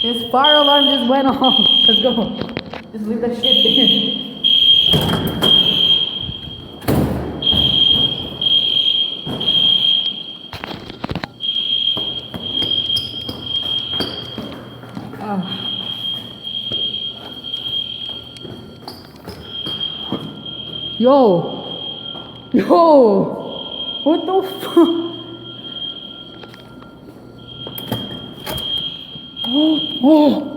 This fire alarm just went off. Let's go. Just leave that shit there. Yo, what the fuck? Oh,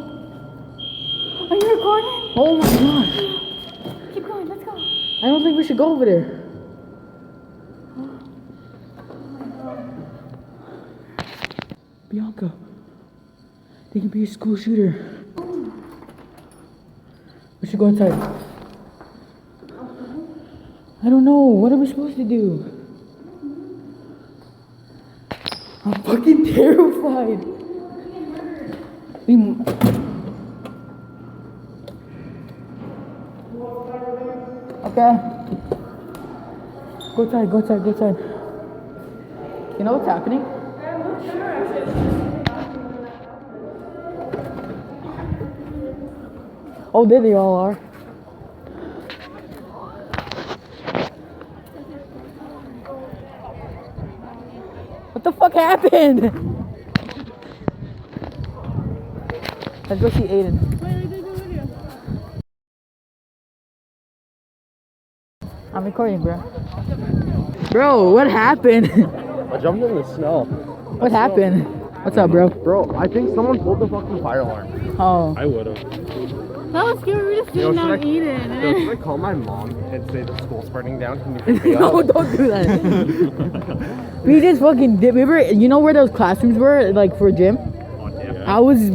Are you recording? oh my god. Keep going, let's go. I don't think we should go over there. Bianca, they can be a school shooter. We should go inside. I don't know. What are we supposed to do? I'm fucking terrified. Okay. Go outside, go outside, go outside. You know what's happening? I'm not sure actually. Oh, there they all are. What the fuck happened? Let's go see Aiden. I'm recording, bro. Bro, what happened? I jumped in the snow. What happened? What's up, bro? Bro, I think someone pulled the fucking fire alarm. Oh. I would've. That was scary. We were just sitting down eating. Should I call my mom and say the school's burning down? Can you pick me No, up? don't do that. We just fucking did. We were, you know where those classrooms were, like for gym?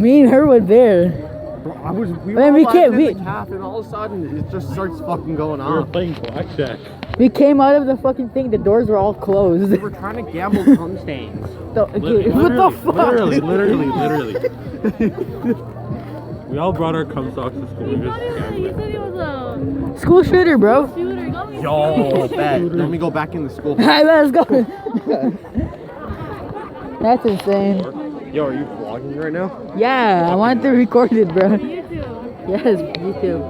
Me and her were there. Bro, we Man, were we all can't- laughing we- in the calf, and all of a sudden it just starts fucking going We were on. playing blackjack. We came out of the fucking thing. The doors were all closed. We were trying to gamble cum stains. Okay, what the fuck? Literally. We all brought our cum socks to school. We He just said he was a School shooter, bro. shooter. Got me Yo, bet. Let me go back in the school. Alright, let's go. That's insane. Yo, are you vlogging right now? Yeah, I wanted to record it, bro. YouTube. Yes, me too.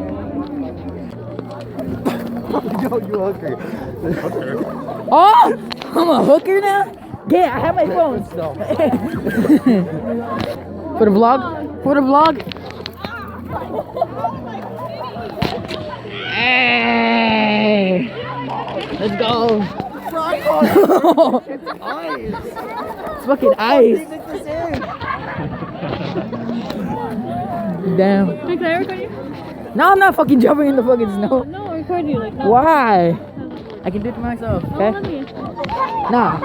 Yo, you hungry? Oh, I'm a hooker now. Yeah, I have my phone. For the vlog. For the vlog. Hey, let's go. It's fucking ice. Damn. Wait, can I record you? No, I'm not fucking jumping in the fucking snow. No, record you like that. Why? I can do it to myself, Oh, okay? let me. Nah.